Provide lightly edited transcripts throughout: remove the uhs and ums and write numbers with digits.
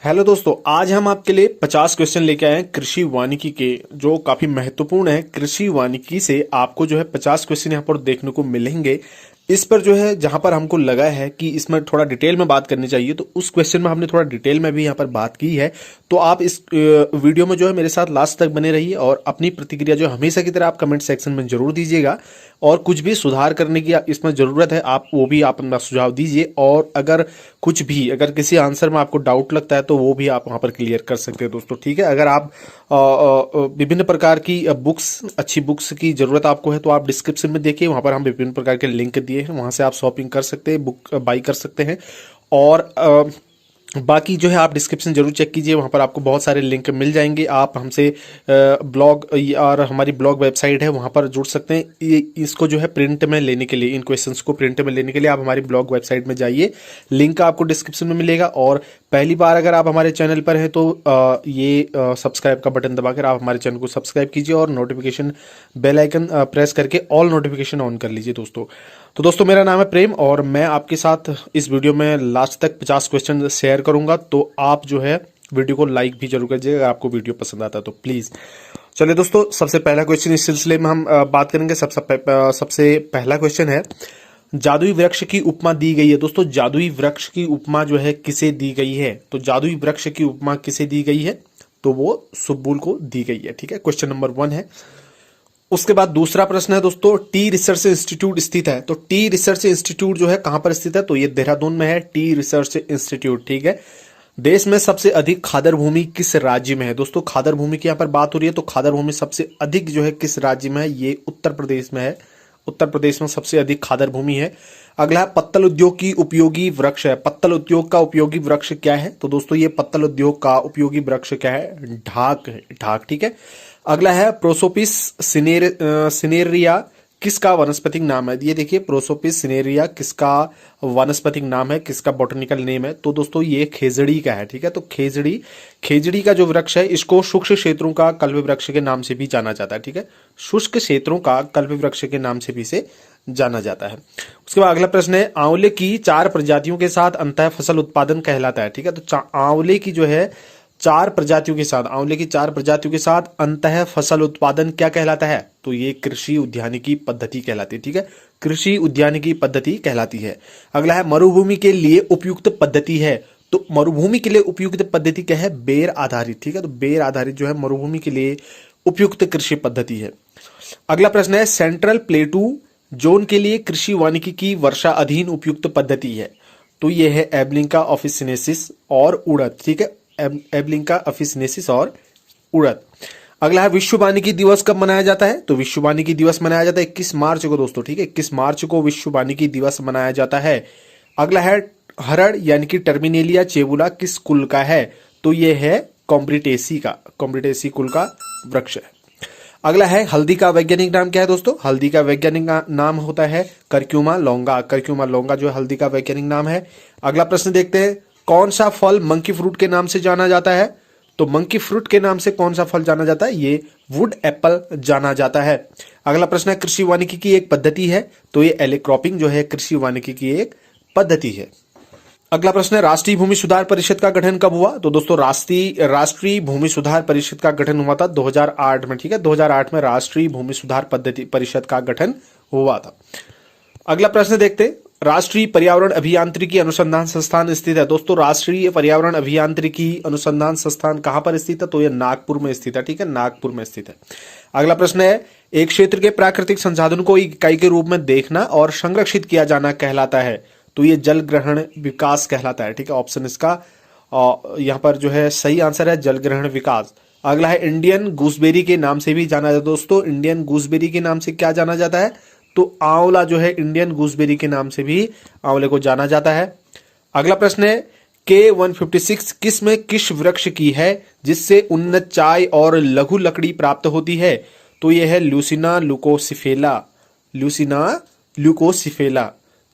Hello दोस्तों, आज हम आपके लिए 50 क्वेश्चन लेके आए हैं कृषि वानिकी के, जो काफी महत्वपूर्ण है। कृषि वानिकी से आपको जो है 50 क्वेश्चन यहाँ पर देखने को मिलेंगे। इस पर जो है जहां पर हमको लगा है कि इसमें थोड़ा डिटेल में बात करनी चाहिए, तो उस क्वेश्चन में हमने थोड़ा डिटेल में भी यहाँ पर बात की है। तो आप इस वीडियो में जो है मेरे साथ लास्ट तक बने रहिए और अपनी प्रतिक्रिया जो हमेशा की तरह आप कमेंट सेक्शन में जरूर दीजिएगा। और कुछ भी सुधार करने की इसमें जरूरत है, आप वो भी आप अपना सुझाव दीजिए। और अगर किसी आंसर में आपको डाउट लगता है तो वो भी आप वहां पर क्लियर कर सकते हैं दोस्तों, ठीक है। अगर आप विभिन्न प्रकार की अच्छी बुक्स की जरूरत आपको है तो आप डिस्क्रिप्शन में देखिए, वहां पर हम विभिन्न प्रकार के लिंक दिए हैं, वहां से आप शॉपिंग कर सकते हैं, बुक बाई कर सकते हैं। और बाकी जो है आप डिस्क्रिप्शन जरूर चेक कीजिए, वहां पर आपको बहुत सारे लिंक मिल जाएंगे। आप हमसे ब्लॉग और हमारी ब्लॉग वेबसाइट है वहां पर जुड़ सकते हैं। इसको जो है प्रिंट में लेने के लिए, इन क्वेश्चंस को प्रिंट में लेने के लिए आप हमारी ब्लॉग वेबसाइट में जाइए, लिंक आपको डिस्क्रिप्शन में मिलेगा। और पहली बार अगर आप हमारे चैनल पर हैं तो ये सब्सक्राइब का बटन दबाकर आप हमारे चैनल को सब्सक्राइब कीजिए और नोटिफिकेशन बेल आइकन प्रेस करके ऑल नोटिफिकेशन ऑन कर लीजिए दोस्तों। तो दोस्तों, मेरा नाम है प्रेम और मैं आपके साथ इस वीडियो में लास्ट तक 50 क्वेश्चन शेयर करूंगा। तो आप जो है वीडियो को लाइक भी जरूर कीजिएगा अगर आपको वीडियो पसंद आता है तो प्लीज। चलिए दोस्तों, सबसे पहला क्वेश्चन इस सिलसिले में हम बात करेंगे। सबसे पहला क्वेश्चन है, जादुई वृक्ष की उपमा दी गई है। दोस्तों, जादुई वृक्ष की उपमा जो है किसे दी गई है? तो जादुई वृक्ष की उपमा किसे दी गई है? तो वो सुब्बुल को दी गई है, ठीक है। क्वेश्चन नंबर 1 है। उसके बाद दूसरा प्रश्न है दोस्तों, टी रिसर्च इंस्टीट्यूट स्थित है। तो टी रिसर्च इंस्टीट्यूट जो है कहां पर स्थित है? तो ये देहरादून में है, टी रिसर्च इंस्टीट्यूट, ठीक है। देश में सबसे अधिक खादर भूमि किस राज्य में है? दोस्तों, खादर भूमि की यहां पर बात हो रही है, तो खादर भूमि सबसे अधिक जो है किस राज्य में है? ये उत्तर प्रदेश में है। उत्तर प्रदेश में सबसे अधिक खादर भूमि है। अगला है, पत्तल उद्योग की उपयोगी वृक्ष है। पत्तल उद्योग का उपयोगी वृक्ष क्या है? तो दोस्तों, ये पत्तल उद्योग का उपयोगी वृक्ष क्या है? ढाक है, ढाक, ठीक है। अगला है, प्रोसोपिस सिनेरिया किसका वनस्पतिक नाम है? ये देखिए, प्रोसोपिस सिनेरिया किसका वनस्पतिक नाम है, किसका बॉटनिकल नेम है? तो दोस्तों, ये खेजड़ी का है, ठीक है। तो खेजड़ी का जो वृक्ष है, इसको शुष्क क्षेत्रों का कल्प वृक्ष के नाम से भी जाना जाता है, ठीक है। शुष्क क्षेत्रों का कल्प वृक्ष के नाम से भी इसे जाना जाता है। उसके बाद अगला प्रश्न है, आंवले की 4 प्रजातियों के साथ अंतः फसल उत्पादन कहलाता है, ठीक है। तो आंवले की जो है 4 प्रजातियों के साथ, आंवले की 4 प्रजातियों के साथ अंतः फसल उत्पादन क्या कहलाता है? तो ये कृषि उद्यानिकी पद्धति कहलाती है, ठीक है। कृषि उद्यानिकी पद्धति कहलाती है। अगला है, मरुभूमि के लिए उपयुक्त पद्धति है। तो मरुभूमि के लिए उपयुक्त पद्धति क्या है? बेर आधारित, ठीक है। तो बेर आधारित जो है मरुभूमि के लिए उपयुक्त कृषि पद्धति है। अगला प्रश्न है, सेंट्रल प्लेटू जोन के लिए कृषि वानिकी की वर्षा अधीन उपयुक्त पद्धति है। तो यह है एबलिंका ऑफिसिनेसिस और उड़द, ठीक है। एबलिंका ऑफिसिनेसिस और उड़द। अगला है, विश्व वानिकी दिवस कब मनाया जाता है? तो विश्व वानिकी दिवस मनाया जाता है 21 मार्च को दोस्तों, ठीक है। 21 मार्च को विश्व वानिकी दिवस मनाया जाता है। अगला है, हरड़ यानी कि टर्मिनेलिया चेबुला किस कुल का है? तो यह है कॉम्ब्रिटेसी कुल का वृक्ष है। अगला है, हल्दी का वैज्ञानिक नाम क्या है दोस्तों? हल्दी का वैज्ञानिक नाम होता है कर्क्यूमा लौंगा। कर्क्यूमा लौंगा जो है हल्दी का वैज्ञानिक नाम है। अगला प्रश्न देखते हैं, कौन सा फल मंकी फ्रूट के नाम से जाना जाता है? तो मंकी फ्रूट के नाम से कौन सा फल जाना जाता है? ये वुड एप्पल जाना जाता है। अगला प्रश्न है, कृषि वानिकी की एक पद्धति है। तो ये एलेक्रॉपिंग जो है कृषि वानिकी की एक पद्धति है। अगला प्रश्न है, राष्ट्रीय भूमि सुधार परिषद का गठन कब हुआ? तो दोस्तों, राष्ट्रीय भूमि सुधार परिषद का गठन हुआ था 2008 में, ठीक है। 2008 में राष्ट्रीय भूमि सुधार परिषद का गठन हुआ था। अगला प्रश्न देखते हैं, राष्ट्रीय पर्यावरण अभियांत्रिकी अनुसंधान संस्थान स्थित है। दोस्तों, राष्ट्रीय पर्यावरण अभियांत्रिकी अनुसंधान संस्थान कहां पर स्थित है? तो यह नागपुर में स्थित है, ठीक है। नागपुर में स्थित है। अगला प्रश्न है, एक क्षेत्र के प्राकृतिक संसाधन को एक इकाई के रूप में देखना और संरक्षित किया जाना कहलाता है। तो ये जल ग्रहण विकास कहलाता है, ठीक है। ऑप्शन इसका यहां पर जो है सही आंसर है जल ग्रहण विकास। अगला है, इंडियन गूसबेरी के नाम से भी जाना जाता है। दोस्तों, इंडियन गूसबेरी के नाम से क्या जाना जाता है? तो आंवला जो है इंडियन गूसबेरी के नाम से भी आंवले को जाना जाता है। अगला प्रश्न है, K156 किस वृक्ष की है जिससे उन्नत चाय और लघु लकड़ी प्राप्त होती है? तो यह है ल्यूसिना ल्यूकोसिफेला।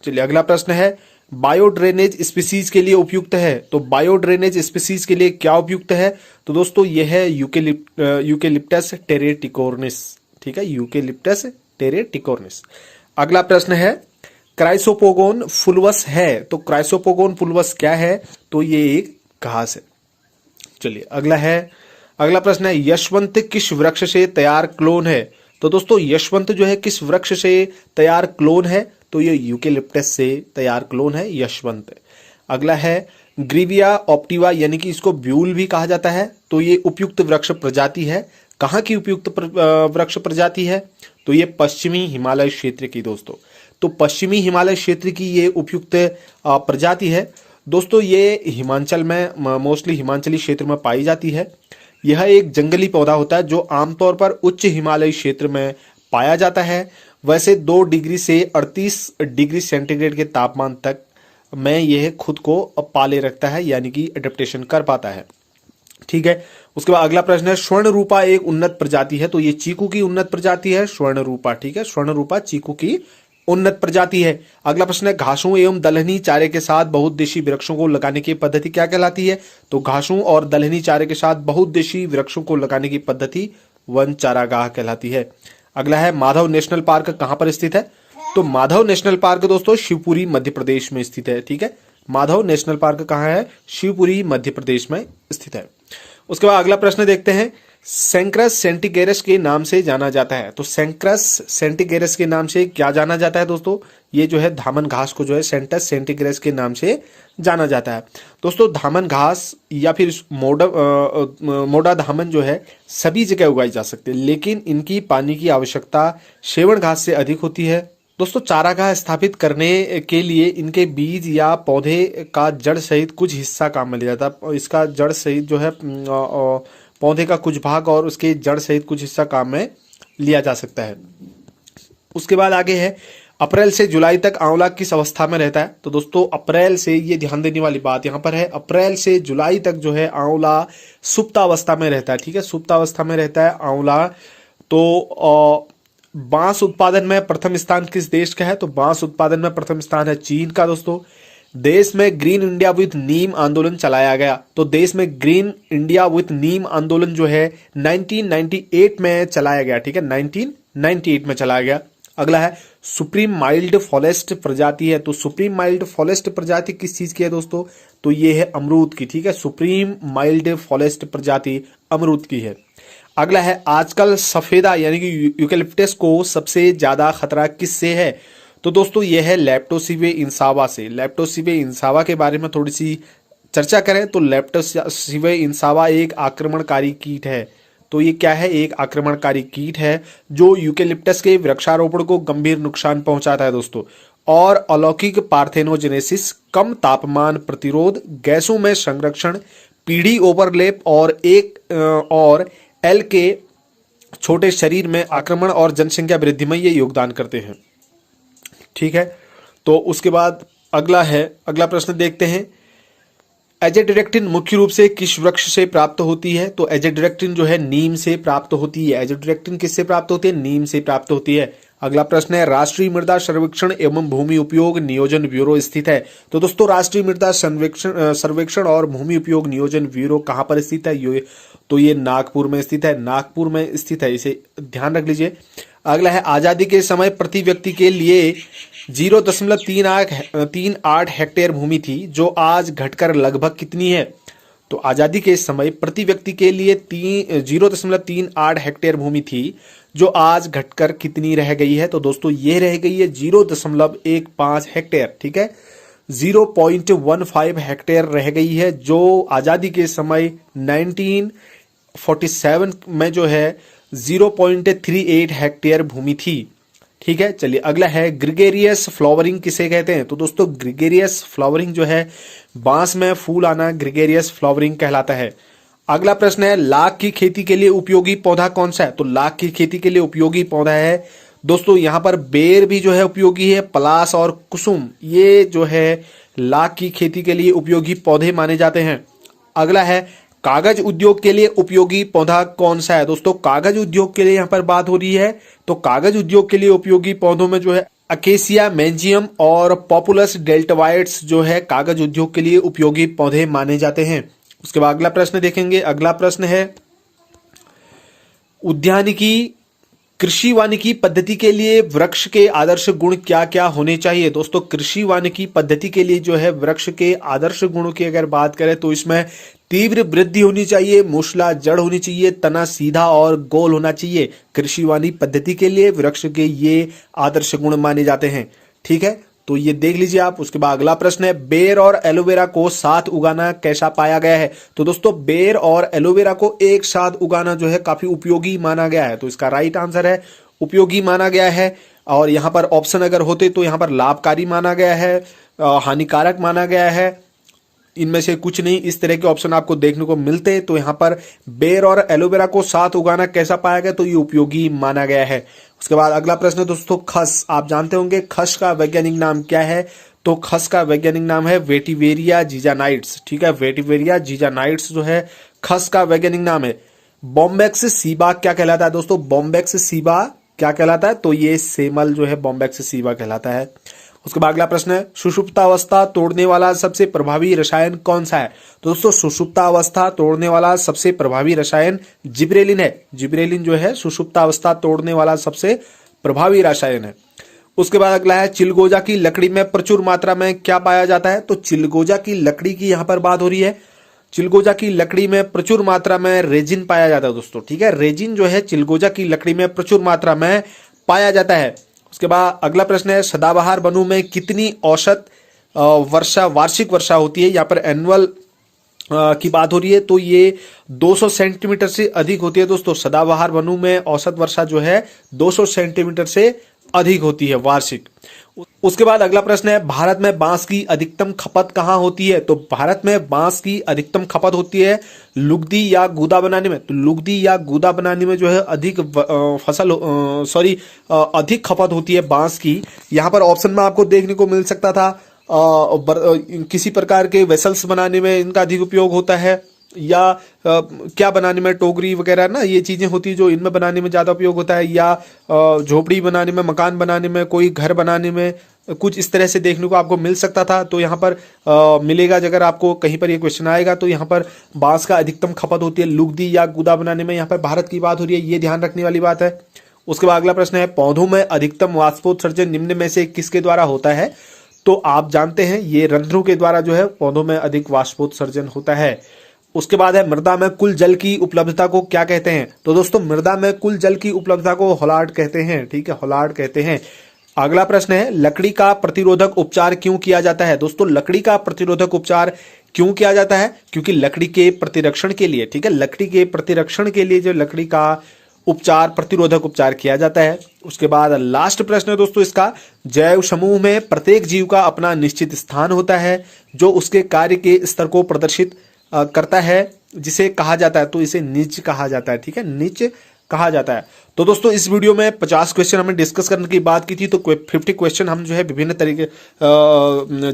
चलिए, अगला प्रश्न है, बायो ड्रेनेज स्पीसीज के लिए उपयुक्त है। तो बायो ड्रेनेज स्पीसीज के लिए क्या उपयुक्त है? तो दोस्तों, यह है यूकेलिप्टस टेरेटिकोर्निस, ठीक है। यूकेलिप्टस टेरेटिकोर्निस। अगला प्रश्न है, क्राइसोपोगोन फुलवस है। तो क्राइसोपोगोन फुलवस क्या है? तो ये एक घास है। चलिए अगला प्रश्न है, यशवंत किस वृक्ष से तैयार क्लोन है? तो दोस्तों यशवंत जो है किस वृक्ष से तैयार क्लोन है? तो ये यूकेलिप्टस से तैयार क्लोन है यशवंत। अगला है, ग्रीविया ऑप्टिवा यानी कि इसको ब्यूल भी कहा जाता है, तो ये उपयुक्त वृक्ष प्रजाति है। कहाँ की उपयुक्त वृक्ष प्रजाति है? तो ये पश्चिमी हिमालय क्षेत्र की दोस्तों। तो पश्चिमी हिमालय क्षेत्र की ये उपयुक्त प्रजाति है दोस्तों। ये हिमाचल में मोस्टली हिमाचली क्षेत्र में पाई जाती है। यह एक जंगली पौधा होता है जो आमतौर पर उच्च हिमालयी क्षेत्र में पाया जाता है। वैसे 2 डिग्री से 38 डिग्री सेंटीग्रेड के तापमान तक में यह खुद को पाले रखता है, यानी कि एडेप्टेशन कर पाता है। ठीक है, उसके बाद अगला प्रश्न है, स्वर्ण रूपा एक उन्नत प्रजाति है? तो ये चीकू की उन्नत प्रजाति है स्वर्ण रूपा। ठीक है, स्वर्ण रूपा चीकू की उन्नत प्रजाति है। अगला प्रश्न है, घासों एवं दलहनी चारे के साथ बहुउद्देशीय वृक्षों को लगाने की पद्धति क्या कहलाती है? तो घासों और दलहनी चारे के साथ बहुउद्देशीय वृक्षों को लगाने की पद्धति वन चारागाह कहलाती है। अगला है, माधव नेशनल पार्क कहां पर स्थित है? तो माधव नेशनल पार्क दोस्तों शिवपुरी मध्य प्रदेश में स्थित है। ठीक है, माधव नेशनल पार्क कहां है? शिवपुरी मध्य प्रदेश में स्थित है। उसके बाद अगला प्रश्न देखते हैं, सेंक्रस सेंटिगेरस के नाम से जाना जाता है? तो सेंक्रस सेंटिगेरस के नाम से क्या जाना जाता है दोस्तों? ये जो है धामन घास को जो है सेंटस सेंटिगेरस के नाम से जाना जाता है। दोस्तों धामन घास या फिर मोडा धामन जो है सभी जगह उगाई जा सकती है, लेकिन इनकी पानी की आवश्यकता सेवण घास से अधिक होती है। दोस्तों चारागाह स्थापित करने के लिए इनके बीज या पौधे का जड़ सहित कुछ हिस्सा काम में लिया जाता है। इसका जड़ सहित जो है पौधे का कुछ भाग और उसके जड़ सहित कुछ हिस्सा काम में लिया जा सकता है। उसके बाद आगे है, अप्रैल से जुलाई तक आंवला किस अवस्था में रहता है? तो दोस्तों अप्रैल से, ये ध्यान देने वाली बात यहाँ पर है, अप्रैल से जुलाई तक जो है आंवला सुप्तावस्था में रहता है। ठीक है, सुप्तावस्था में रहता है आंवला। तो बांस उत्पादन में प्रथम स्थान किस देश का है? तो बांस उत्पादन में प्रथम स्थान है चीन का दोस्तों। देश में ग्रीन इंडिया विथ नीम आंदोलन चलाया गया, तो देश में ग्रीन इंडिया विथ नीम आंदोलन जो है 1998 में चलाया गया। ठीक है, 1998 में चलाया गया। अगला है, सुप्रीम माइल्ड फॉरेस्ट प्रजाति है? तो सुप्रीम माइल्ड फॉरेस्ट प्रजाति किस चीज की है दोस्तों? तो ये है अमरूद की। ठीक है, सुप्रीम माइल्ड फॉरेस्ट प्रजाति अमरूद की है। अगला है, आजकल सफेदा यानी कि यूकेलिप्टस को सबसे ज्यादा खतरा किससे है? तो दोस्तों यह है लेप्टोसिवे इंसावा से। लेप्टोसिवे इंसावा के बारे में थोड़ी सी चर्चा करें तो लेप्टोसिवे इंसावा एक आक्रमणकारी कीट है। तो ये क्या है? एक आक्रमणकारी कीट है जो यूकेलिप्टस के वृक्षारोपण को गंभीर नुकसान पहुंचाता है दोस्तों। और अलौकिक पार्थेनोजेनेसिस, कम तापमान प्रतिरोध, गैसों में संरक्षण, पीढ़ी ओवरलैप और एल के छोटे शरीर में आक्रमण और जनसंख्या वृद्धि में ये योगदान करते हैं। ठीक है, तो उसके बाद अगला प्रश्न देखते हैं, एजेडिरेक्टिन मुख्य रूप से किस वृक्ष से प्राप्त होती है? तो एजेडिरेक्टिन जो है नीम से प्राप्त होती है। एजेडिरेक्टिन किससे प्राप्त होती है? नीम से प्राप्त होती है। अगला प्रश्न है, राष्ट्रीय मृदा सर्वेक्षण एवं भूमि उपयोग नियोजन ब्यूरो स्थित है? तो दोस्तों राष्ट्रीय मृदा सर्वेक्षण और भूमि उपयोग नियोजन ब्यूरो कहां पर स्थित है? तो ये नागपुर में स्थित है। नागपुर में स्थित है, इसे ध्यान रख लीजिए। अगला है, आजादी के समय प्रति व्यक्ति के लिए 0.38 हेक्टेयर भूमि थी, जो आज घटकर लगभग कितनी है? तो आजादी के समय प्रति व्यक्ति के लिए 0.38 हेक्टेयर भूमि थी, जो आज घटकर कितनी रह गई है? तो दोस्तों ये रह गई है 0.15 हेक्टेयर। ठीक है, 0.15 हेक्टेयर रह गई है, जो आजादी के समय 1947 में जो है 0.38 हेक्टेयर भूमि थी। ठीक है, चलिए अगला है, ग्रिगेरियस फ्लावरिंग किसे कहते हैं? तो दोस्तों ग्रिगेरियस फ्लावरिंग जो है बांस में फूल आना ग्रिगेरियस फ्लावरिंग कहलाता है। अगला प्रश्न है, लाख की खेती के लिए उपयोगी पौधा कौन सा है? तो लाख की खेती के लिए उपयोगी पौधा है दोस्तों यहाँ पर बेर भी जो है उपयोगी है, पलास और कुसुम ये जो है लाख की खेती के लिए उपयोगी पौधे माने जाते हैं। अगला है, कागज उद्योग के लिए उपयोगी पौधा कौन सा है? दोस्तों कागज उद्योग के लिए यहाँ पर बात हो रही है, तो कागज उद्योग के लिए उपयोगी पौधों में जो है अकेसिया मैंजियम और पॉपुलस डेल्टावाइट्स जो है कागज उद्योग के लिए उपयोगी पौधे माने जाते हैं। उसके बाद अगला प्रश्न देखेंगे। अगला प्रश्न है, उद्यानिकी कृषि वानिकी पद्धति के लिए वृक्ष के आदर्श गुण क्या क्या होने चाहिए? दोस्तों कृषि वानिकी पद्धति के लिए जो है वृक्ष के आदर्श गुणों की अगर बात करें तो इसमें तीव्र वृद्धि होनी चाहिए, मूसला जड़ होनी चाहिए, तना सीधा और गोल होना चाहिए। कृषि वानिकी पद्धति के लिए वृक्ष के ये आदर्श गुण माने जाते हैं। ठीक है, तो ये देख लीजिए आप। उसके बाद अगला प्रश्न है, बेर और एलोवेरा को साथ उगाना कैसा पाया गया है? तो दोस्तों बेर और एलोवेरा को एक साथ उगाना जो है काफी उपयोगी माना गया है। तो इसका राइट आंसर है उपयोगी माना गया है। और यहां पर ऑप्शन अगर होते तो यहां पर लाभकारी माना गया है, हानिकारक माना गया है, इनमें से कुछ नहीं, इस तरह के ऑप्शन आपको देखने को मिलते। तो यहां पर बेर और एलोवेरा को साथ उगाना कैसा पाया गया? तो ये उपयोगी माना गया है। उसके बाद अगला प्रश्न है दोस्तों, खस। आप जानते होंगे खस का वैज्ञानिक नाम क्या है? तो खस का वैज्ञानिक नाम है वेटिवेरिया जिजानाइट्स। ठीक है, वेटिवेरिया जिजानाइट्स जो है खस का वैज्ञानिक नाम है। बॉम्बैक्स सीबा क्या कहलाता है दोस्तों? बॉम्बैक्स सीबा क्या कहलाता है? तो ये सेमल जो है बॉम्बैक्स सीबा कहलाता है। उसके बाद अगला प्रश्न है, सुषुप्तावस्था तोड़ने वाला सबसे प्रभावी रसायन कौन सा है? तो दोस्तों सुषुप्तावस्था तोड़ने वाला सबसे प्रभावी रसायन जिब्रेलिन है। जिब्रेलिन जो है सुषुप्तावस्था तोड़ने वाला सबसे प्रभावी रसायन है। उसके बाद अगला है, चिलगोजा की लकड़ी में प्रचुर मात्रा में क्या पाया जाता है? तो चिलगोजा की लकड़ी की यहां पर बात हो रही है। चिलगोजा की लकड़ी में प्रचुर मात्रा में रेजिन पाया जाता है दोस्तों। ठीक है, रेजिन जो है चिलगोजा की लकड़ी में प्रचुर मात्रा में पाया जाता है। उसके बाद अगला प्रश्न है, सदाबहार वनों में कितनी औसत वार्षिक वर्षा होती है? यहाँ पर एनुअल की बात हो रही है, तो ये 200 सेंटीमीटर से अधिक होती है दोस्तों। सदाबहार वनों में औसत वर्षा जो है 200 सेंटीमीटर से अधिक होती है वार्षिक। उसके बाद अगला प्रश्न है, भारत में बांस की अधिकतम खपत कहाँ होती है? तो भारत में बांस की अधिकतम खपत होती है लुगदी या गूदा बनाने में। तो लुगदी या गूदा बनाने में जो है अधिक अधिक खपत होती है बांस की। यहाँ पर ऑप्शन में आपको देखने को मिल सकता था किसी प्रकार के वेसल्स बनाने में इनका अधिक उपयोग होता है, या क्या बनाने में, टोकरी वगैरह ना, ये चीजें होती है जो इनमें बनाने में ज्यादा उपयोग होता है, या झोपड़ी बनाने में, मकान बनाने में, कोई घर बनाने में, कुछ इस तरह से देखने को आपको मिल सकता था। तो यहाँ पर मिलेगा, अगर आपको कहीं पर ये क्वेश्चन आएगा तो यहाँ पर बांस का अधिकतम खपत होती है लुगदी या गुदा बनाने में। यहाँ पर भारत की बात हो रही है, ये ध्यान रखने वाली बात है। उसके बाद अगला प्रश्न है, पौधों में अधिकतम वाष्पोत्सर्जन निम्न में से किसके द्वारा होता है? तो आप जानते हैं ये रंध्रों के द्वारा जो है पौधों में अधिक वाष्पोत्सर्जन होता है। उसके बाद है, मृदा में कुल जल की उपलब्धता को क्या कहते हैं? तो दोस्तों मृदा में कुल जल की उपलब्धता को होलार्ड कहते हैं। ठीक है, होलार्ड कहते हैं। अगला प्रश्न है, लकड़ी का प्रतिरोधक उपचार क्यों किया जाता है? दोस्तों लकड़ी का प्रतिरोधक उपचार क्यों किया जाता है? क्योंकि लकड़ी के प्रतिरक्षण के लिए, ठीक है, लकड़ी के प्रतिरक्षण के लिए जो लकड़ी का उपचार, प्रतिरोधक उपचार किया जाता है। उसके बाद लास्ट प्रश्न है दोस्तों इसका, जैव समूह में प्रत्येक जीव का अपना निश्चित स्थान होता है जो उसके कार्य के स्तर को प्रदर्शित करता है, जिसे कहा जाता है, तो इसे निच कहा जाता है। ठीक है, निच कहा जाता है। तो दोस्तों इस वीडियो में 50 क्वेश्चन हमने डिस्कस करने की बात की थी, तो 50 क्वेश्चन हम जो है विभिन्न तरीके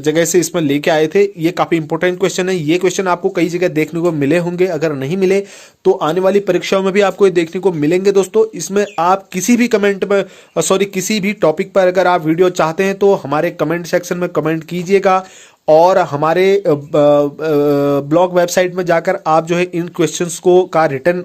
जगह से इसमें लेके आए थे। ये काफी इंपॉर्टेंट क्वेश्चन है। ये क्वेश्चन आपको कई जगह देखने को मिले होंगे, अगर नहीं मिले तो आने वाली परीक्षाओं में भी आपको ये देखने को मिलेंगे दोस्तों। इसमें आप किसी भी कमेंट में किसी भी टॉपिक पर अगर आप वीडियो चाहते हैं तो हमारे कमेंट सेक्शन में कमेंट कीजिएगा, और हमारे ब्लॉग वेबसाइट में जाकर आप जो है इन क्वेश्चंस को का रिटर्न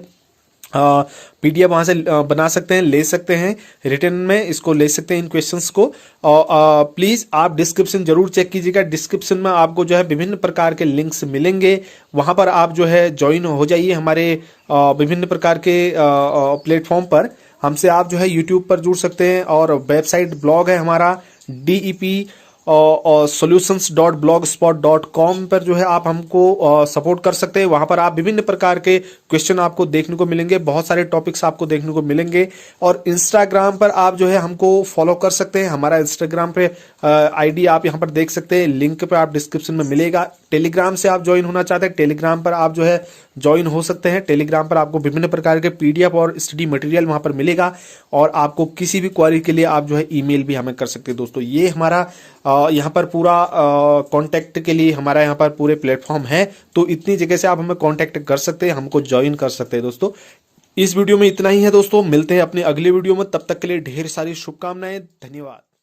पीडीएफ वहां से बना सकते हैं, ले सकते हैं, रिटर्न में इसको ले सकते हैं इन क्वेश्चंस को। और प्लीज आप डिस्क्रिप्शन जरूर चेक कीजिएगा। डिस्क्रिप्शन में आपको जो है विभिन्न प्रकार के लिंक्स मिलेंगे, वहां पर आप जो है ज्वाइन हो जाइए हमारे विभिन्न प्रकार के प्लेटफॉर्म पर। हमसे आप जो है यूट्यूब पर जुड़ सकते हैं, और वेबसाइट ब्लॉग है हमारा DEP और solutions.blogspot.com पर जो है आप हमको सपोर्ट कर सकते हैं। वहां पर आप विभिन्न प्रकार के क्वेश्चन आपको देखने को मिलेंगे, बहुत सारे टॉपिक्स आपको देखने को मिलेंगे। और इंस्टाग्राम पर आप जो है हमको फॉलो कर सकते हैं। हमारा इंस्टाग्राम पे ID आप यहां पर देख सकते हैं, लिंक पे आप डिस्क्रिप्शन में मिलेगा। टेलीग्राम से आप ज्वाइन होना चाहते हैं, टेलीग्राम पर आप जो है ज्वाइन हो सकते हैं। टेलीग्राम पर आपको विभिन्न प्रकार के PDF और स्टडी मटेरियल वहां पर मिलेगा, और आपको किसी भी क्वेरी के लिए आप जो है ईमेल भी हमें कर सकते हैं दोस्तों। ये हमारा यहाँ पर पूरा कांटेक्ट के लिए हमारा यहाँ पर पूरे प्लेटफॉर्म है, तो इतनी जगह से आप हमें कांटेक्ट कर सकते हैं, हमको ज्वाइन कर सकते हैं दोस्तों। इस वीडियो में इतना ही है दोस्तों, मिलते हैं अपने अगले वीडियो में, तब तक के लिए ढेर सारी शुभकामनाएं, धन्यवाद।